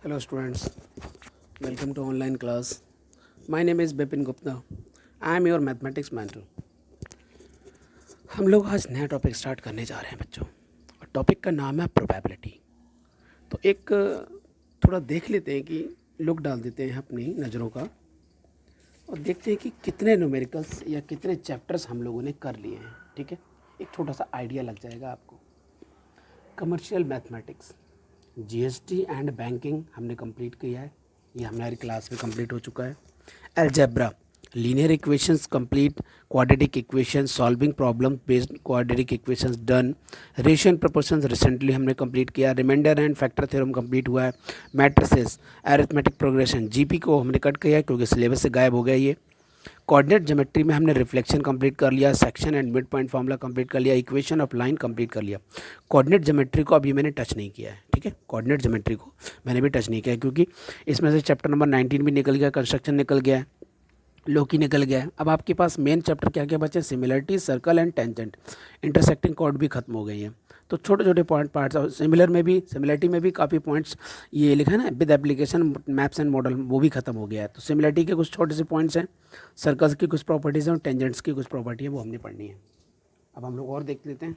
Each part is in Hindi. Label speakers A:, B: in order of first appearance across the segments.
A: Hello students, welcome to online class. My name is Bipin Gupta. I am your mathematics mentor. हम लोग आज नया टॉपिक स्टार्ट करने जा रहे हैं बच्चों, और टॉपिक का नाम है प्रोबेबिलिटी। तो एक थोड़ा देख लेते हैं कि लुक डाल देते हैं अपनी नज़रों का और देखते हैं कि कितने न्यूमेरिकल्स या कितने चैप्टर्स हम लोगों ने कर लिए हैं। ठीक है, एक छोटा सा आइडिया लग जाएगा आपको। Commercial mathematics, GST and banking हमने कंप्लीट किया है, ये हमारी क्लास में कंप्लीट हो चुका है। Algebra, linear equations complete, quadratic equations, solving problem based quadratic equations done. Ratio and proportions recently हमने कंप्लीट किया। Remainder and factor theorem complete हुआ है। मैट्रिसेस, अरिथमेटिक प्रोग्रेशन, जीपी को हमने कट किया है क्योंकि सिलेबस से गायब हो गया ये। कोऑर्डिनेट ज्योमेट्री में हमने रिफ्लेक्शन कंप्लीट कर लिया, section and mid point formula complete कर लिया, इक्वेशन ऑफ लाइन कंप्लीट कर लिया। कोऑर्डिनेट ज्योमेट्री को अभी मैंने टच नहीं किया है, ठीक है। कोऑर्डिनेट ज्योमेट्री को मैंने भी टच नहीं किया है क्योंकि इसमें से चैप्टर नंबर 19 भी निकल गया, कंस्ट्रक्शन निकल गया है, लोकी निकल गया है। अब आपके पास मेन चैप्टर क्या क्या बचे? Similarity, circle and tangent, intersecting chord भी खत्म हो गई है। तो छोटे छोटे पार्ट्स और सिमिलरिटी में भी काफ़ी पॉइंट्स ये लिखा है ना, with application maps and model, वो भी खत्म हो गया है। तो सिमिलरिटी के कुछ छोटे से पॉइंट्स हैं, सर्कल्स की कुछ प्रॉपर्टीज़ हैं और टेंजेंट्स की कुछ प्रॉपर्टी है, वो हमने पढ़नी है। अब हम लोग और देख लेते हैं।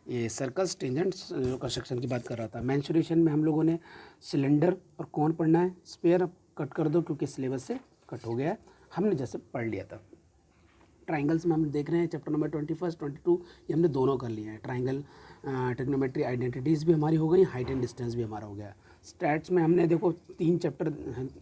A: ये सर्कल्स, टेंजेंट्स, कंस्ट्रक्शन की बात कर रहा था। मेंसुरेशन में हम लोगों ने सिलेंडर और कौन पढ़ना है, स्पेयर कट कर दो क्योंकि सिलेबस से कट हो गया है, हमने जैसे पढ़ लिया था। ट्राइंगल्स में हम देख रहे हैं चैप्टर नंबर 21, 22 ये हमने दोनों कर लिए हैं। ट्राइंगल ट्रिग्नोमेट्री आइडेंटिटीज़ भी हमारी हो गई, हाइट एंड डिस्टेंस भी हमारा हो गया। स्टैट्स में हमने देखो 3 चैप्टर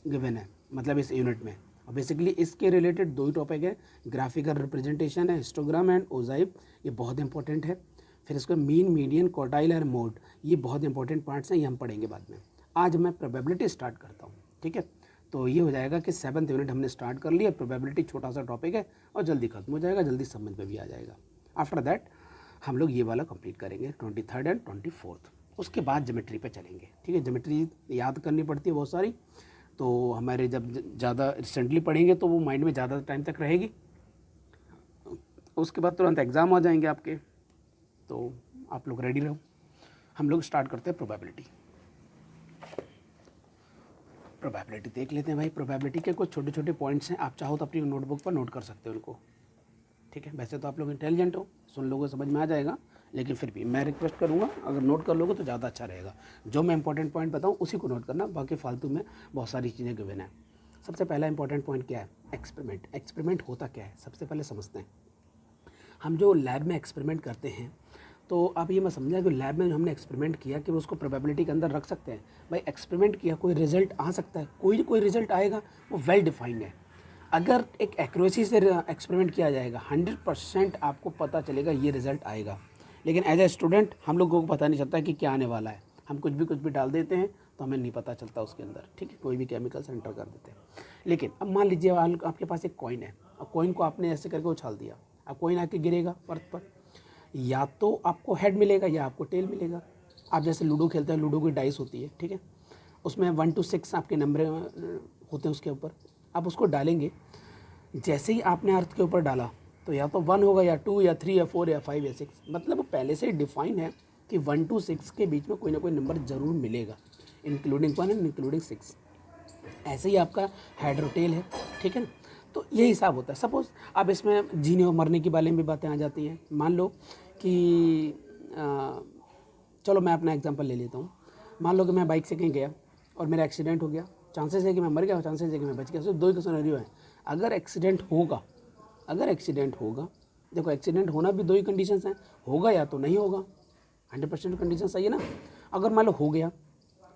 A: गिवन है, मतलब इस यूनिट में। और बेसिकली इसके रिलेटेड 2 ही टॉपिक है, ग्राफिकल रिप्रेजेंटेशन है, हिस्टोग्राम एंड ओजाइव, ये बहुत इंपॉर्टेंट है। फिर इसको मीन, मीडियन, क्वार्टाइल और मोड, ये बहुत इंपॉर्टेंट पार्ट्स हैं, ये हम पढ़ेंगे बाद में। आज मैं प्रोबेबिलिटी स्टार्ट करता हूँ, ठीक है। तो ये हो जाएगा कि 7th यूनिट हमने स्टार्ट कर लिया। प्रोबेबिलिटी छोटा सा टॉपिक है और जल्दी खत्म हो जाएगा, जल्दी समझ में भी आ जाएगा। आफ्टर दैट हम लोग ये वाला कंप्लीट करेंगे 23rd एंड 24th। उसके बाद ज्योमेट्री पे चलेंगे, ठीक है। ज्योमेट्री याद करनी पड़ती है बहुत सारी, तो हमारे जब ज़्यादा रिसेंटली पढ़ेंगे तो वो माइंड में ज़्यादा टाइम तक रहेगी। उसके बाद तुरंत एग्ज़ाम आ जाएंगे आपके, तो आप लोग रेडी रहो। हम लोग स्टार्ट करते हैं प्रोबेबिलिटी देख लेते हैं भाई। प्रोबेबिलिटी के कुछ छोटे छोटे पॉइंट्स हैं, आप चाहो तो अपनी नोटबुक पर नोट कर सकते हो उनको, ठीक है। वैसे तो आप लोग इंटेलिजेंट हो, सुन लोगे समझ में आ जाएगा, लेकिन फिर भी मैं रिक्वेस्ट करूँगा अगर नोट कर लोगे तो ज़्यादा अच्छा रहेगा। जो मैं इंपॉर्टेंट पॉइंट बताऊँ उसी को नोट करना, बाकी फालतू में बहुत सारी चीज़ें गिवन है। सबसे पहला इंपॉर्टेंट पॉइंट क्या है? एक्सपेरिमेंट। एक्सपेरिमेंट होता क्या है सबसे पहले समझते हैं। हम जो लैब में एक्सपेरिमेंट करते हैं, तो आप ये मत समझा कि लैब में हमने एक्सपेरिमेंट किया कि उसको प्रोबेबिलिटी के अंदर रख सकते हैं। भाई एक्सपेरिमेंट किया, कोई रिजल्ट आ सकता है, कोई रिजल्ट आएगा, वो वेल डिफाइंड है। अगर एक एक्यूरेसी से एक्सपेरिमेंट किया जाएगा 100% आपको पता चलेगा ये रिजल्ट आएगा। लेकिन एज ए स्टूडेंट हम लोगों को पता नहीं चलता कि क्या आने वाला है, हम कुछ भी डाल देते हैं तो हमें नहीं पता चलता उसके अंदर, ठीक है। कोई भी केमिकल्स एंटर कर देते हैं। लेकिन अब मान लीजिए आपके पास एक कॉइन है, और कॉइन को आपने ऐसे करके उछाल दिया, अब कॉइन आके गिरेगा फर्श पर, या तो आपको हेड मिलेगा या आपको टेल मिलेगा। आप जैसे लूडो खेलते हैं, लूडो की डाइस होती है, ठीक है, उसमें 1 to 6 आपके नंबर होते हैं, उसके ऊपर आप उसको डालेंगे। जैसे ही आपने अर्थ के ऊपर डाला तो या तो 1 होगा या 2 या 3 या 4 या 5 या 6, मतलब वो पहले से ही डिफाइन है कि 1 to 6 के बीच में कोई ना कोई नंबर ज़रूर मिलेगा, इंक्लूडिंग 1 एंड इंक्लूडिंग 6। ऐसे ही आपका हेड और टेल है, ठीक है ना। तो ये हिसाब होता है। सपोज़ अब इसमें जीने और मरने के बारे में भी बातें आ जाती हैं। मान लो कि चलो मैं अपना एग्जांपल ले लेता हूँ। मान लो कि मैं बाइक से कहीं गया और मेरा एक्सीडेंट हो गया, चांसेस है कि मैं मर गया और चांसेस है कि मैं बच गया। सिर्फ 2 ही सिनेरियो है। अगर एक्सीडेंट होगा, देखो एक्सीडेंट होना भी 2 ही कंडीशंस हैं, होगा या तो नहीं होगा। 100% कंडीशन सही है ना। अगर मान लो हो गया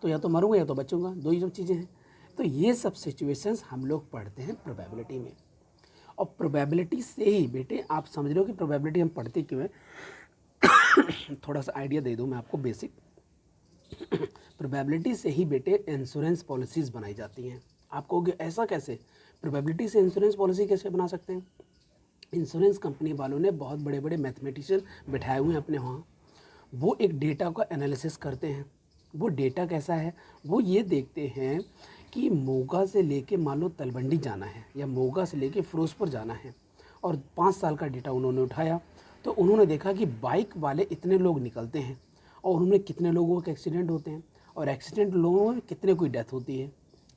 A: तो या तो मरूंगा या तो बचूंगा, 2 ही जो चीज़ें हैं। तो ये सब सिचुएशंस हम लोग पढ़ते हैं प्रोबेबिलिटी में। और प्रोबेबिलिटी से ही बेटे आप समझ रहे हो कि प्रोबेबिलिटी हम पढ़ते क्यों हैं। थोड़ा सा आइडिया दे दूं मैं आपको बेसिक। प्रोबेबिलिटी से ही बेटे इंश्योरेंस पॉलिसीज़ बनाई जाती हैं। आप कहोगे ऐसा कैसे? प्रोबेबिलिटी से इंश्योरेंस पॉलिसी कैसे बना सकते हैं? इंश्योरेंस कंपनी वालों ने बहुत बड़े बड़े मैथमेटिशियन बिठाए हुए हैं अपने वहाँ। वो एक डेटा का एनालिसिस करते हैं। वो डेटा कैसा है, वो ये देखते हैं कि मोगा से लेके मान लो तलवंडी जाना है या मोगा से लेके फिरोजपुर जाना है, और 5 साल का डेटा उन्होंने उठाया। तो उन्होंने देखा कि बाइक वाले इतने लोग निकलते हैं और उनमें कितने लोगों के एक्सीडेंट होते हैं, और एक्सीडेंट लोगों में कितने की डेथ होती है।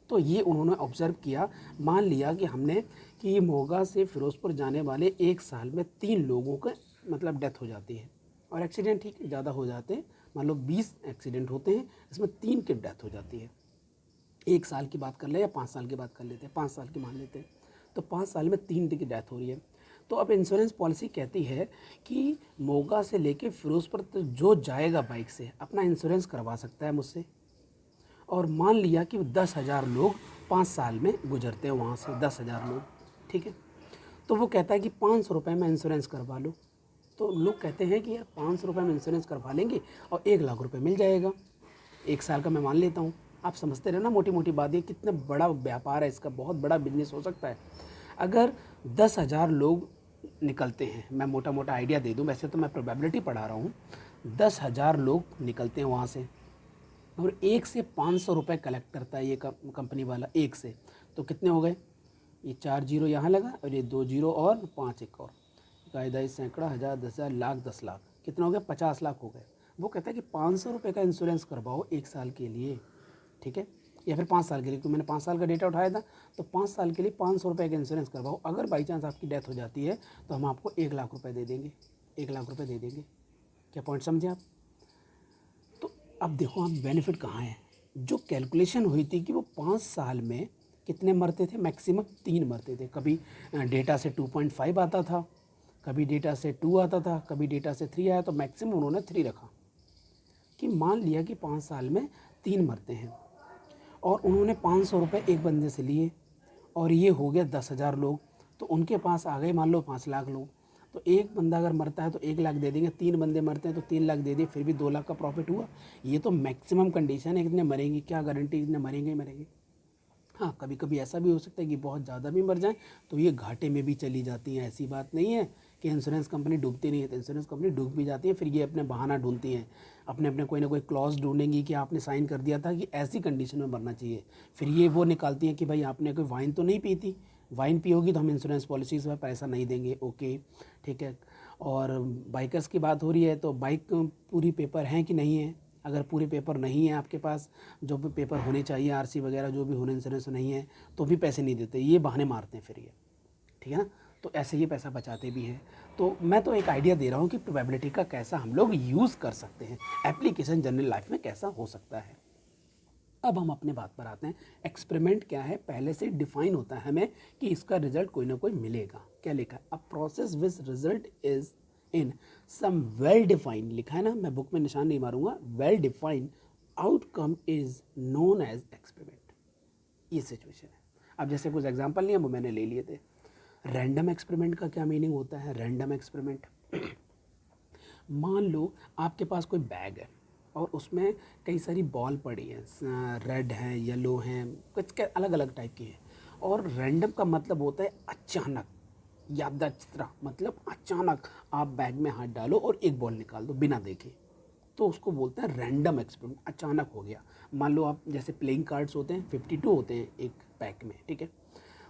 A: तो ये उन्होंने ऑब्ज़र्व किया, मान लिया कि हमने कि मोगा से फ़िरोज़पुर जाने वाले एक साल में 3 लोगों का मतलब डेथ हो जाती है, और एक्सीडेंट ठीक ज़्यादा हो जाते हैं, मान लो 20 एक्सीडेंट होते हैं, इसमें 3 की डेथ हो जाती है। एक साल की बात कर ले या 5 साल की बात कर लेते हैं, 5 साल की मान लेते हैं, तो 5 साल में 3 की डेथ हो रही है। तो अब इंश्योरेंस पॉलिसी कहती है कि मोगा से लेके फ़िरोज़पुर तक जो जाएगा बाइक से अपना इंश्योरेंस करवा सकता है मुझसे। और मान लिया कि 10,000 लोग 5 साल में गुजरते हैं वहाँ से, 10,000 लोग, ठीक है। तो वो कहता है कि 500 रुपये में इंश्योरेंस करवा लो। तो लोग कहते हैं कि यार 500 रुपये में इंश्योरेंस करवा लेंगे और 1,00,000 रुपये मिल जाएगा, एक साल का मैं मान लेता हूँ। आप समझते रहे ना मोटी मोटी बात, ये कितना बड़ा व्यापार है इसका, बहुत बड़ा बिजनेस हो सकता है। अगर 10,000 लोग निकलते हैं, मैं मोटा मोटा आइडिया दे दूं, वैसे तो मैं प्रोबेबिलिटी पढ़ा रहा हूँ, 10,000 लोग निकलते हैं वहाँ से और एक से 500 रुपये कलेक्ट करता है ये कंपनी वाला, एक से। तो कितने हो गए, ये 4 जीरो यहाँ लगा और ये 2 जीरो और 5 एक और, कायदा सैकड़ा, हज़ार, 10,000, लाख, 10 लाख, कितना हो गया, 50 लाख हो गए। वो कहता है कि 500 रुपये का इंश्योरेंस करवाओ एक साल के लिए, ठीक है, या फिर 5 साल के लिए, तो मैंने 5 साल का डेटा उठाया था, तो 5 साल के लिए 500 रुपये का इंश्योरेंस करवाओ। अगर बाई चांस आपकी डेथ हो जाती है तो हम आपको 1,00,000 रुपये दे देंगे, 1,00,000 रुपये दे देंगे। क्या पॉइंट समझे आप? तो अब देखो आप बेनिफिट कहाँ है। जो कैलकुलेशन हुई थी कि वो 5 साल में कितने मरते थे, मैक्सिमम 3 मरते थे। कभी डेटा से 2.5 आता था, कभी डेटा से 2 आता था, कभी डेटा से 3 आया, तो मैक्सिमम उन्होंने 3 रखा कि मान लिया कि 5 साल में 3 मरते हैं। और उन्होंने 500 रुपये एक बंदे से लिए और ये हो गया 10,000 लोग, तो उनके पास आ गए मान लो 5 लाख लोग। तो एक बंदा अगर मरता है तो 1,00,000 दे देंगे, 3 बंदे मरते हैं तो 3,00,000 दे दिए, फिर भी 2,00,000 का प्रॉफिट हुआ। ये तो मैक्सिमम कंडीशन है, इतने मरेंगे, क्या गारंटी इतने मरेंगे ही मरेंगे। हाँ, कभी कभी ऐसा भी हो सकता है कि बहुत ज़्यादा भी मर जाएं तो ये घाटे में भी चली जाती हैं। ऐसी बात नहीं है कि इंश्योरेंस कंपनी डूबती नहीं है, तो इंश्योरेंस कंपनी डूब भी जाती है, फिर ये अपने बहाना ढूंढती हैं, अपने अपने कोई ना कोई क्लॉज ढूंढेंगी कि आपने साइन कर दिया था कि ऐसी कंडीशन में मरना चाहिए। फिर ये वो निकालती हैं कि भाई आपने कोई वाइन तो नहीं पी थी, वाइन पी होगी तो हम इंश्योरेंस पॉलिसीज़ में पैसा नहीं देंगे, ओके ठीक है। और बाइकर्स की बात हो रही है तो बाइक पूरी पेपर हैं कि नहीं है, अगर पूरे पेपर नहीं है आपके पास, जो भी पेपर होने चाहिए, आरसी वगैरह जो भी होने, इंश्योरेंस नहीं है, तो भी पैसे नहीं देते, ये बहाने मारते हैं फिर ये, ठीक है ना। तो ऐसे ये पैसा बचाते भी हैं। तो मैं तो एक आइडिया दे रहा हूँ कि प्रोबेबिलिटी का कैसा हम लोग यूज़ कर सकते हैं, एप्लीकेशन जनरल लाइफ में कैसा हो सकता है। अब हम अपने बात पर आते हैं, एक्सपेरिमेंट क्या है, पहले से डिफाइन होता है हमें कि इसका रिजल्ट कोई ना कोई मिलेगा। क्या लिखा है, a process which result is in some well defined, लिखा है ना, मैं बुक में निशान नहीं मारूंगा, well defined outcome is known as experiment. ये सिचुएशन है। अब जैसे कुछ एग्जांपल नहीं है वो मैंने ले लिए थे। रैंडम एक्सपेरिमेंट का क्या मीनिंग होता है, रैंडम एक्सपेरिमेंट मान लो आपके पास कोई बैग है और उसमें कई सारी बॉल पड़ी हैं, रेड हैं, येलो हैं, कुछ के अलग अलग टाइप की हैं। और रैंडम का मतलब होता है अचानक, याददाश्त, मतलब अचानक आप बैग में हाथ डालो और एक बॉल निकाल दो बिना देखे, तो उसको बोलते हैं रैंडम एक्सपेरिमेंट, अचानक हो गया। मान लो आप जैसे प्लेइंग कार्ड्स होते हैं, 52 होते हैं एक पैक में, ठीक है,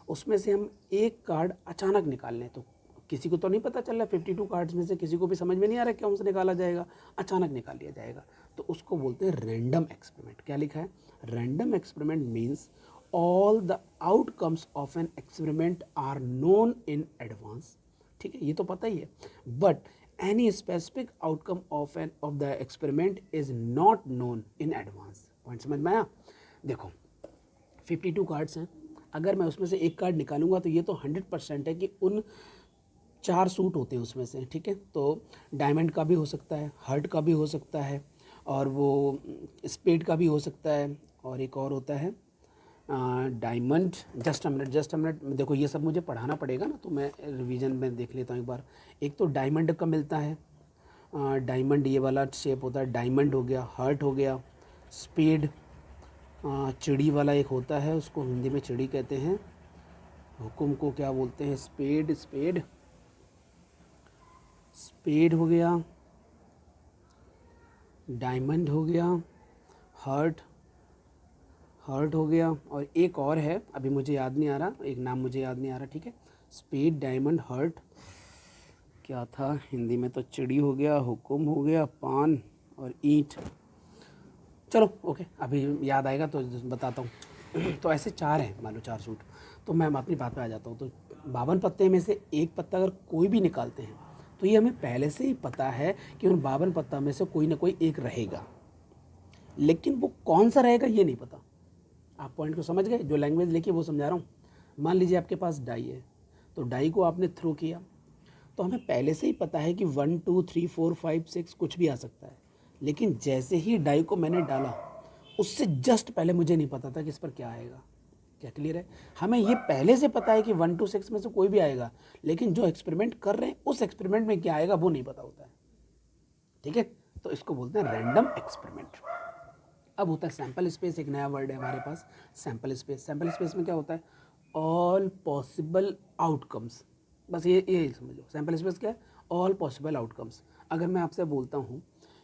A: उसमें से हम एक कार्ड अचानक निकाल लें तो किसी को तो नहीं पता चल रहा, 52 कार्ड्स में से किसी को भी समझ में नहीं आ रहा क्या उनसे निकाला जाएगा, अचानक निकाल लिया जाएगा, तो उसको बोलते हैं रैंडम एक्सपेरिमेंट। क्या लिखा है, random experiment means all the outcomes of an experiment are known in advance, ठीक है, ये तो पता ही है, but any specific outcome of the experiment is not known in advance. Point समझ में आया। देखो 52 कार्ड्स हैं, अगर मैं उसमें से एक कार्ड निकालूंगा तो ये तो 100% है कि उन 4 सूट होते हैं उसमें से, ठीक है, तो डायमंड का भी हो सकता है, हार्ट का भी हो सकता है, और वो स्पेड का भी हो सकता है, और एक और होता है डायमंड। जस्ट अ मिनट, देखो ये सब मुझे पढ़ाना पड़ेगा ना, तो मैं रिवीजन में देख लेता हूँ एक बार। एक तो डायमंड का मिलता है, डायमंड ये वाला शेप होता है, डायमंड हो गया, हार्ट हो गया, स्पेड, चिड़ी वाला एक होता है, उसको हिंदी में चिड़ी कहते हैं, हुक्म को क्या बोलते हैं, स्पेड, स्पेड हो गया, डायमंड हो गया, हार्ट हो गया, और एक और है अभी मुझे याद नहीं आ रहा, एक नाम मुझे याद नहीं आ रहा, ठीक है, स्पेड, डायमंड, हार्ट, क्या था हिंदी में, तो चिड़ी हो गया, हुक्म हो गया, पान और ईंट, चलो ओके, अभी याद आएगा तो बताता हूँ। तो ऐसे 4 हैं, मान लो 4 सूट। तो मैं अपनी बात पे आ जाता हूँ। तो 52 पत्ते में से एक पत्ता अगर कोई भी निकालते हैं तो ये हमें पहले से ही पता है कि उन 52 पत्ता में से कोई ना कोई एक रहेगा, लेकिन वो कौन सा रहेगा ये नहीं पता। आप पॉइंट को समझ गए? जो लैंग्वेज लिखी वो समझा रहा हूँ। मान लीजिए आपके पास डाई है, तो डाई को आपने थ्रो किया, तो हमें पहले से ही पता है कि 1 2 3 4 5 6 कुछ भी आ सकता है। लेकिन जैसे ही डाई को मैंने डाला, उससे जस्ट पहले मुझे नहीं पता था कि इस पर क्या आएगा। क्या क्लियर है? हमें ये पहले से पता है कि 1 2 6 में से कोई भी आएगा, लेकिन जो एक्सपेरिमेंट कर रहे हैं उस एक्सपेरिमेंट में क्या आएगा वो नहीं पता होता है। ठीक है, तो इसको बोलते हैं रैंडम एक्सपेरिमेंट। अब होता है सैंपल स्पेस, एक नया वर्ड है हमारे पास, सैंपल स्पेस। सैंपल स्पेस में क्या होता है? All possible outcomes. बस ये समझ लो, सैंपल स्पेस क्या है? All possible outcomes. अगर मैं आपसे बोलता हूँ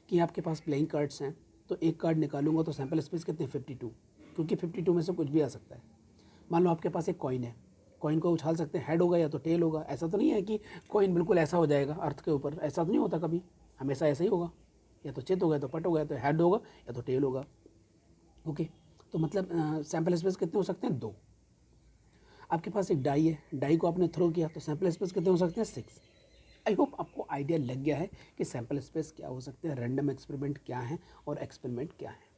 A: कि आपके पास प्लेइंग कार्ड्स हैं, तो एक कार्ड निकालूंगा तो सैंपल स्पेस कितने? 52, क्योंकि 52 में से कुछ भी आ सकता है। मान लो आपके पास एक कॉइन है, कॉइन को उछाल सकते हैं, हेड होगा या तो टेल होगा। ऐसा तो नहीं है कि कॉइन बिल्कुल ऐसा हो जाएगा अर्थ के ऊपर, ऐसा तो नहीं होता कभी, हमेशा ऐसा ही होगा, या तो चित होगा या तो पट होगा, या तो हेड होगा या तो टेल होगा। ओके, तो मतलब सैंपल स्पेस कितने हो सकते हैं? 2। आपके पास एक डाई है, डाई को आपने थ्रो किया तो सैंपल स्पेस कितने हो सकते हैं? 6। आई होप आपको आइडिया लग गया है कि सैंपल स्पेस क्या हो सकते हैं, रैंडम एक्सपेरिमेंट क्या है और एक्सपेरिमेंट क्या है।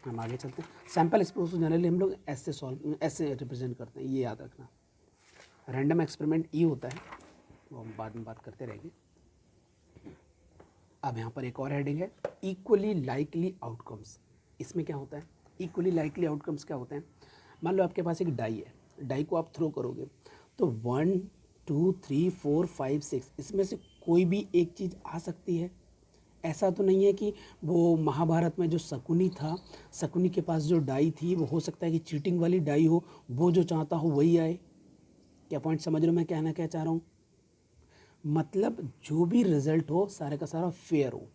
A: हम आगे चलते हैं। सैंपल स्पेस को जनरली हम लोग ऐसे रिप्रेजेंट करते हैं, ये याद रखना। रैंडम एक्सपेरिमेंट ई होता है, वो हम बाद में बात करते रहेंगे। अब यहाँ पर एक और हेडिंग है, इक्वली लाइकली आउटकम्स। इसमें क्या होता है? इक्वली लाइकली आउटकम्स क्या होते हैं? मान लो आपके पास एक डाई है, डाई को आप थ्रो करोगे तो 1 2 3 4 5 6 इसमें से कोई भी एक चीज़ आ सकती है। ऐसा तो नहीं है कि वो महाभारत में जो शकुनी था, शकुनी के पास जो डाई थी वो हो सकता है कि चीटिंग वाली डाई हो, वो जो चाहता हो वही आए। क्या पॉइंट समझ रहे हो मैं कहना क्या चाह रहा हूँ? मतलब जो भी रिजल्ट हो सारे का सारा फेयर हो,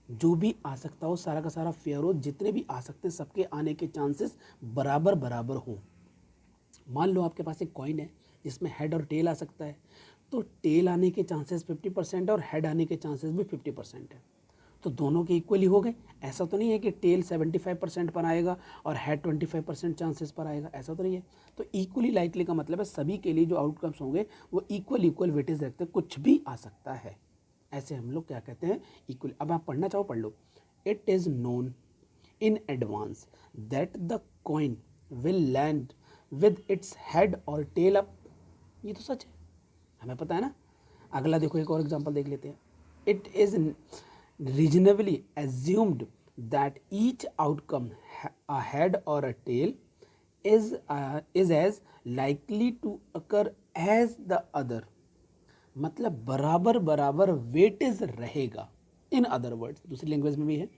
A: जो भी आ सकता हो सारा का सारा फेयर हो, जितने भी आ सकते हैं सबके आने के चांसेस बराबर बराबर हों। मान लो आपके पास एक कॉइन है जिसमें हेड और टेल आ सकता है, तो टेल आने के चांसेस 50% और हेड आने के चांसेस भी 50% है, तो दोनों के इक्वली हो गए। ऐसा तो नहीं है कि टेल 75% पर आएगा और हेड 25% चांसेस पर आएगा, ऐसा तो नहीं है। तो इक्वली लाइकली का मतलब है सभी के लिए जो आउटकम्स होंगे वो इक्वल वेटेज रखते हैं, कुछ भी आ सकता है। ऐसे हम लोग क्या कहते हैं? इक्वल। अब आप पढ़ना चाहो पढ़ लो। It is known in advance that the coin will land with its head or tail up। ये तो सच है, हमें पता है ना। अगला देखो, एक और एग्जांपल देख लेते हैं। It is reasonably assumed that each outcome, a head or a tail, is as likely to occur as the other। मतलब बराबर बराबर वेटेज रहेगा। इन अदर वर्ड्स, दूसरी लैंग्वेज में भी है,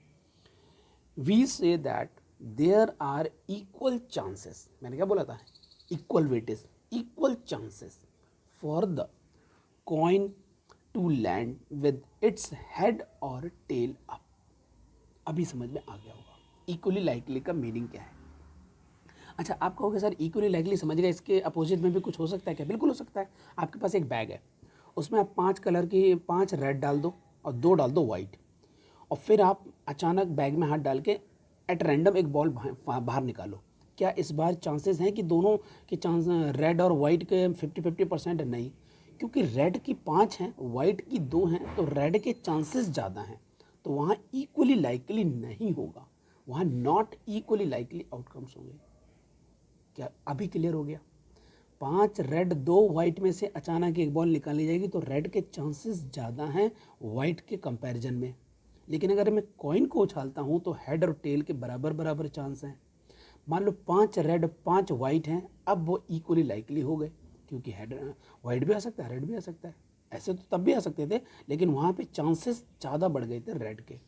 A: we say that there are equal chances. मैंने क्या बोला था? Equal weightage, equal chances for the coin to land with its head और टेल अप। अभी समझ में आ गया होगा इक्वली लाइकली का मीनिंग क्या है। अच्छा, आप कहोगे सर इक्वली लाइकली समझ गए, इसके अपोजिट में भी कुछ हो सकता है क्या? बिल्कुल हो सकता है। आपके पास एक बैग है, उसमें आप 5 कलर की 5 रेड डाल दो और 2 डाल दो वाइट, और फिर आप अचानक बैग में हाथ डाल के एट रैंडम एक बॉल बाहर निकालो। क्या इस बार चांसेस हैं कि दोनों के चांस रेड और वाइट के 50-50% है? नहीं, क्योंकि रेड की 5 हैं, वाइट की 2 हैं, तो रेड के चांसेस ज़्यादा हैं, तो वहाँ इक्वली लाइकली नहीं होगा, वहाँ नॉट इक्वली लाइकली आउटकम्स होंगे। क्या अभी क्लियर हो गया? 5 रेड 2 वाइट में से अचानक एक बॉल निकाली जाएगी तो रेड के चांसेस ज़्यादा हैं वाइट के कंपैरिजन में। लेकिन अगर मैं कॉइन को उछालता हूँ तो हेड और टेल के बराबर बराबर चांस हैं। मान लो 5 रेड 5 वाइट हैं, अब वो इक्वली लाइकली हो गए, क्योंकि हेड वाइट भी आ सकता है, रेड भी आ सकता है। ऐसे तो तब भी आ सकते थे, लेकिन वहाँ पे चांसेस ज़्यादा बढ़ गए थे रेड के।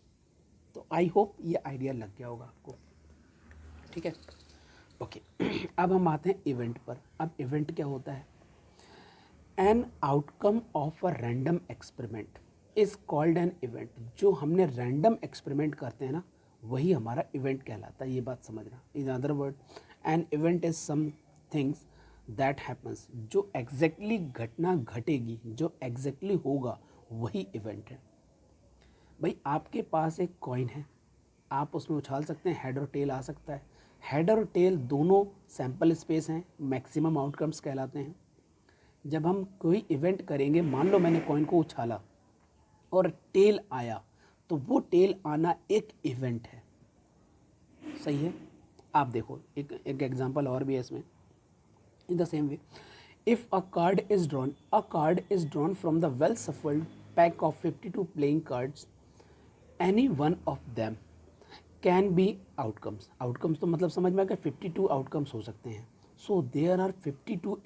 A: तो आई होप ये आइडिया लग गया होगा आपको। ठीक है, ओके। अब हम आते हैं इवेंट पर। अब इवेंट क्या होता है? An outcome of a random experiment is called an event. जो हमने रैंडम एक्सपेरिमेंट करते हैं ना, वही हमारा इवेंट कहलाता है, ये बात समझना। In other word, an event is some things that happens. जो एग्जैक्टली घटना घटेगी, जो एग्जैक्टली होगा, वही इवेंट है। भाई आपके पास एक कॉइन है, आप उसमें उछाल सकते हैं, हेड और टेल आ सकता है। हेड और टेल दोनों सैंपल स्पेस हैं, मैक्सिमम आउटकम्स कहलाते हैं। जब हम कोई इवेंट करेंगे, मान लो मैंने कॉइन को उछाला और टेल आया, तो वो टेल आना एक इवेंट है, सही है। आप देखो एक एग्जांपल और भी है इसमें। In the same way, if a card is drawn from the well shuffled pack of 52 playing cards, any one of them can be outcomes. Outcomes तो मतलब समझ में आ गया, 52 आउटकम्स हो सकते हैं। So there are 52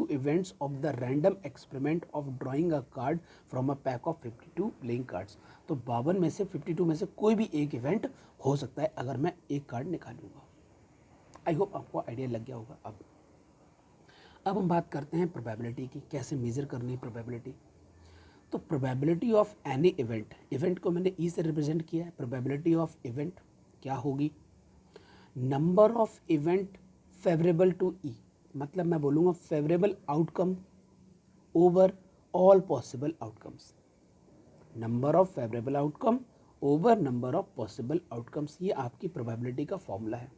A: events of the random experiment of drawing a card from a pack of 52 playing cards. तो 52 में से 52 में से कोई भी एक इवेंट हो सकता है अगर मैं एक कार्ड निकालूंगा। आई होप आपको आइडिया लग गया होगा। अब हम बात करते हैं प्रोबेबिलिटी की, कैसे मेजर करनी है प्रोबेबिलिटी। तो probability of any event, event को मैंने ई से रिप्रेजेंट किया है। प्रोबेबिलिटी ऑफ इवेंट क्या होगी, number of event favourable to E, मतलब मैं बोलूँगा favourable outcome over all possible outcomes. Number of favourable outcome over number of possible outcomes, ये आपकी प्रोबेबिलिटी का फॉर्मूला है।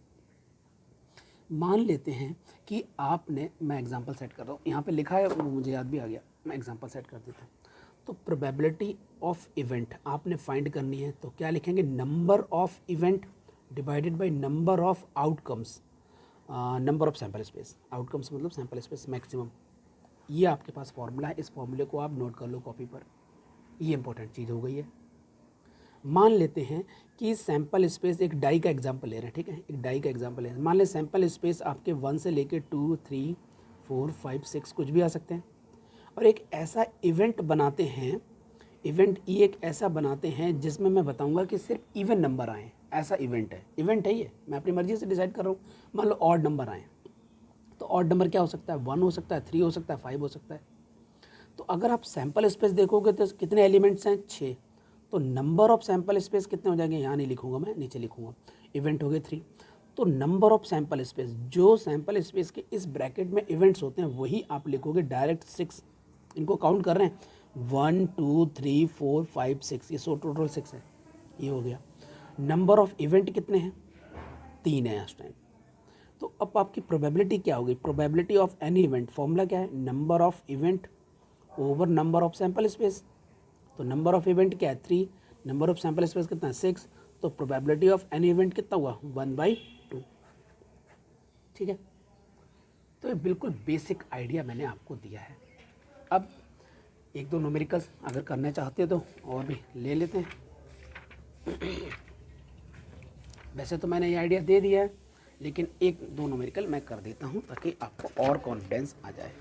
A: मान लेते हैं कि आपने, मैं एग्जांपल सेट कर रहा हूँ, यहाँ पे लिखा है वो मुझे याद भी आ गया, मैं एग्जांपल सेट कर देता हूँ। तो प्रोबेबिलिटी ऑफ इवेंट आपने फाइंड करनी है, तो क्या लिखेंगे, number of event divided by number of outcomes, number of sample space. Outcomes मतलब सैंपल स्पेस मैक्सिमम। ये आपके पास फॉर्मूला है, इस फॉर्मूले को आप नोट कर लो कॉपी पर, ये इंपॉर्टेंट चीज़ हो गई है। मान लेते हैं कि सैंपल स्पेस, एक डाई का एग्जांपल ले रहे हैं, ठीक है, एक डाई का एग्जांपल ले रहे हैं। मान लें सैंपल स्पेस आपके 1 से लेके 2, 3, 4, 5, 6 कुछ भी आ सकते हैं, और एक ऐसा इवेंट बनाते हैं, इवेंट ई एक ऐसा बनाते हैं जिसमें मैं बताऊंगा कि सिर्फ इवन नंबर आए, ऐसा इवेंट है ये, मैं अपनी मर्जी से डिसाइड कर रहा हूँ। मान लो ऑड नंबर आए, तो ऑड नंबर क्या हो सकता है, 1 हो सकता है, 3 हो सकता है, 5 हो सकता है। तो अगर आप सैंपल स्पेस देखोगे तो कितने एलिमेंट्स हैं, 6। तो नंबर ऑफ सैंपल स्पेस कितने हो जाएंगे, यहाँ नहीं लिखूंगा मैं, नीचे लिखूंगा, इवेंट हो गए 3। तो नंबर ऑफ सैंपल स्पेस, जो सैंपल स्पेस के इस ब्रैकेट में इवेंट्स होते हैं वही आप लिखोगे डायरेक्ट 6। इनको काउंट कर रहे हैं, 1, 2, 3, 4, 5, 6, ये टोटल 6 है, ये हो गया। नंबर ऑफ इवेंट कितने हैं, 3 है इस टाइम। तो अब आपकी प्रोबेबिलिटी क्या होगी, probability of any event, formula क्या है, number of event over number of sample space. तो नंबर ऑफ इवेंट क्या है, 3, नंबर ऑफ सैंपल स्पेस कितना है, 6। तो प्रोबेबिलिटी ऑफ एनी इवेंट कितना हुआ, 1/2। ठीक है, तो ये बिल्कुल बेसिक आइडिया मैंने आपको दिया है। अब 1-2 न्यूमेरिकल्स अगर करना चाहते हो तो और भी ले लेते हैं। वैसे तो मैंने ये आइडिया दे दिया है, लेकिन 1-2 न्यूमेरिकल मैं कर देता हूँ ताकि आपको और कॉन्फिडेंस आ जाए।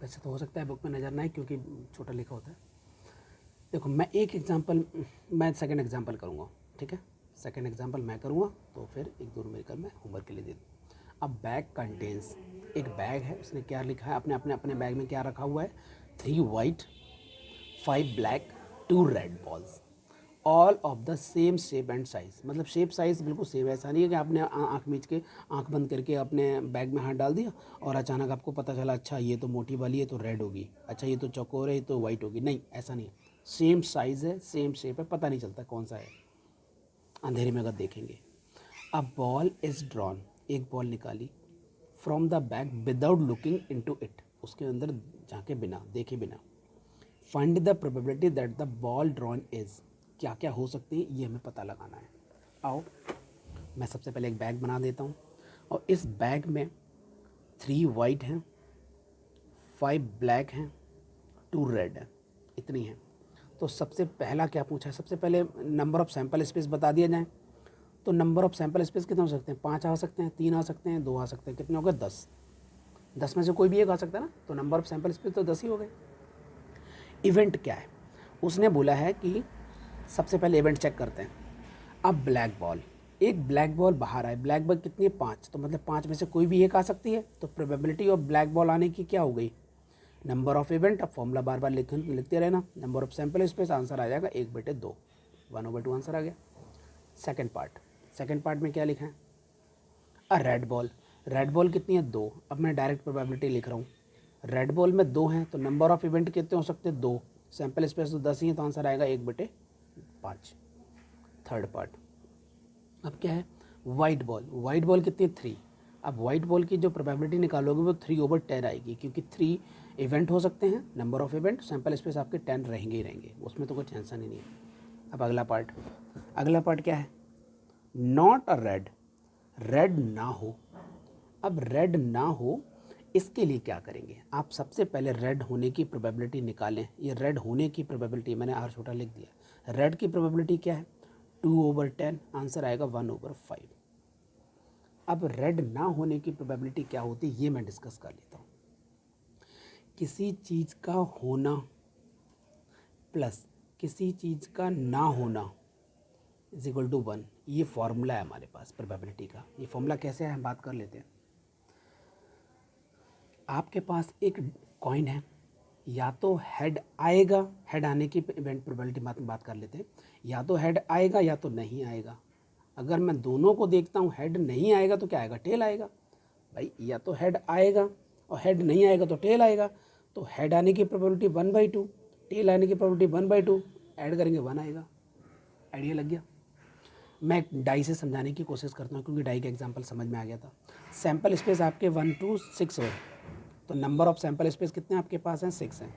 A: वैसे तो हो सकता है बुक में नज़र ना आए क्योंकि छोटा लिखा होता है। देखो मैं मैं सेकंड एग्जांपल करूँगा, ठीक है, सेकंड एग्जांपल मैं करूँगा, तो फिर 1-2 न्यूमेरिकल मैं होमवर्क के लिए दे दूँ। अब बैग कंटेन्स, एक बैग है, उसने क्या लिखा है, अपने बैग में क्या रखा हुआ है, 3 white, 5 black, 2 red balls, all of the same shape and size. मतलब शेप साइज़ बिल्कुल सेम है, ऐसा नहीं है कि आपने आँख मीच के, आँख बंद करके अपने बैग में हाथ डाल दिया और अचानक आपको पता चला अच्छा ये तो मोटी वाली है तो रेड होगी, अच्छा ये तो चौकोर है ये तो वाइट होगी। नहीं, ऐसा नहीं, सेम साइज़ है, सेम शेप है, पता नहीं चलता कौन सा है अंधेरे में अगर देखेंगे। अ बॉल इज़ ड्रॉन, एक बॉल निकाली, from the bag without looking into it, उसके अंदर झांके बिना, देखे बिना। Find the probability that the ball drawn is, क्या क्या हो सकती है ये हमें पता लगाना है। आओ मैं सबसे पहले एक बैग बना देता हूँ, और इस बैग में 3 वाइट हैं, 5 ब्लैक हैं, 2 रेड हैं, इतनी हैं। तो सबसे पहला क्या पूछा है, सबसे पहले नंबर ऑफ सैंपल स्पेस बता दिया जाए। तो नंबर ऑफ सैंपल स्पेस कितने हो सकते हैं, 5 आ सकते हैं, 3 आ सकते हैं, 2 आ सकते हैं, कितने हो गए, 10। 10 में से कोई भी एक आ सकता है ना, तो नंबर ऑफ सैंपल स्पेस तो 10 ही हो गए। इवेंट क्या है, उसने बोला है कि सबसे पहले इवेंट चेक करते हैं। अब ब्लैक बॉल, एक ब्लैक बॉल बाहर आए, ब्लैक बॉल कितनी है, 5, तो मतलब 5 में से कोई भी एक आ सकती है। तो प्रोबेबिलिटी ऑफ ब्लैक बॉल आने की क्या हो गई, नंबर ऑफ इवेंट, अब फॉर्मूला बार बार लिखते रहना, number of sample space, answer आ जाएगा 1/2, 1/2 आंसर आ गया। सेकेंड पार्ट में क्या लिखा है, अ रेड बॉल, रेड बॉल कितनी है 2। अब मैं डायरेक्ट प्रोबेबिलिटी लिख रहा हूँ, रेड बॉल में 2 हैं तो नंबर ऑफ इवेंट कितने हो सकते हैं 2, सैम्पल स्पेस तो 10 ही है तो आंसर आएगा 1/5, थर्ड पार्ट। अब क्या है वाइट बॉल, वाइट बॉल कितनी है 3। अब वाइट बॉल की जो प्रोबेबिलिटी निकालोगे वो 3/10 आएगी, क्योंकि 3 इवेंट हो सकते हैं, number of event, sample space आपके 10 रहेंगे ही रहेंगे, उसमें तो कोई टेंशन ही नहीं है। अब अगला पार्ट क्या है, नॉट अ रेड, रेड ना हो। अब रेड ना हो इसके लिए क्या करेंगे, आप सबसे पहले रेड होने की प्रोबेबिलिटी निकालें। ये रेड होने की प्रोबेबिलिटी मैंने आर छोटा लिख दिया। रेड की प्रोबेबिलिटी क्या है 2/10, आंसर आएगा 1/5। अब रेड ना होने की प्रोबेबिलिटी क्या होती है ये मैं डिस्कस कर लेता हूँ। किसी चीज़ का होना प्लस किसी चीज़ का ना होना इज इक्वल टू 1, ये फॉर्मूला है हमारे पास प्रोबेबिलिटी का। ये फॉर्मूला कैसे है हम बात कर लेते हैं। आपके पास एक कॉइन है, या तो हेड आएगा, हेड आने की इवेंट प्रोबेबिलिटी बात कर लेते हैं, या तो हेड आएगा या तो नहीं आएगा। अगर मैं दोनों को देखता हूँ हेड नहीं आएगा तो क्या आएगा, टेल आएगा। भाई या तो हेड आएगा और हेड नहीं आएगा तो टेल आएगा। तो हेड आने की प्रोबेबिलिटी 1/2, टेल आने की प्रोबेबिलिटी 1/2, ऐड करेंगे 1 आएगा। आइडिया लग गया। मैं डाई से समझाने की कोशिश करता हूँ क्योंकि डाई का एग्जांपल समझ में आ गया था। सैम्पल स्पेस आपके 1 to 6 हो, तो नंबर ऑफ सैम्पल स्पेस कितने आपके पास हैं 6 हैं।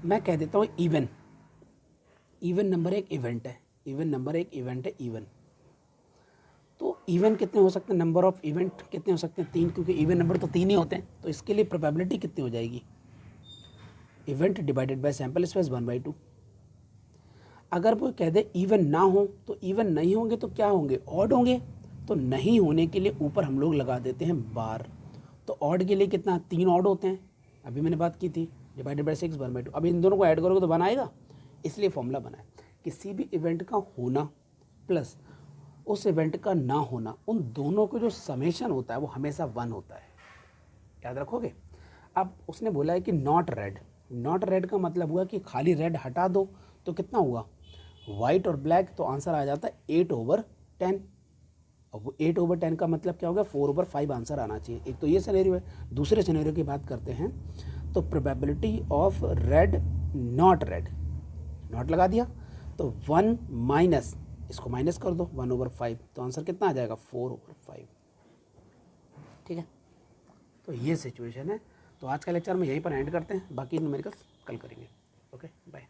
A: मैं कह देता हूँ इवन, इवन नंबर एक इवेंट है, इवन नंबर एक इवेंट है इवन। तो इवन कितने हो सकते हैं, नंबर ऑफ इवेंट कितने हो सकते हैं 3, क्योंकि इवन नंबर तो 3 ही होते हैं। तो इसके लिए प्रोबेबिलिटी कितनी हो जाएगी, event divided by sample space 1/2। अगर वो कह दे इवन ना हो तो इवन नहीं होंगे तो क्या होंगे, ऑड होंगे। तो नहीं होने के लिए ऊपर हम लोग लगा देते हैं बार। तो ऑड के लिए कितना 3 ऑड होते हैं, अभी मैंने बात की थी, डिवाइडेड बाय 6 1/2। अब इन दोनों को ऐड करोगे तो 1 आएगा, इसलिए फॉर्मूला बनाए किसी भी इवेंट का होना प्लस उस इवेंट का ना होना, उन दोनों को जो समेशन होता है वो हमेशा 1 होता है, याद रखोगे। अब उसने बोला है कि नॉट रेड, नॉट रेड का मतलब हुआ कि खाली रेड हटा दो तो कितना हुआ वाइट और ब्लैक, तो आंसर आ जाता है 8/10। अब 8/10 का मतलब क्या होगा 4/5 आंसर आना चाहिए। एक तो ये सिनेरियो है। दूसरे सिनेरियो की बात करते हैं, तो probability of red not red, not लगा दिया तो 1 माइनस, इसको माइनस कर दो 1/5, तो आंसर कितना आ जाएगा 4/5। ठीक है, तो ये सिचुएशन है। तो आज का लेक्चर में यहीं पर एंड करते हैं, बाकी न्यूमेरिकल्स कल करेंगे। Okay bye.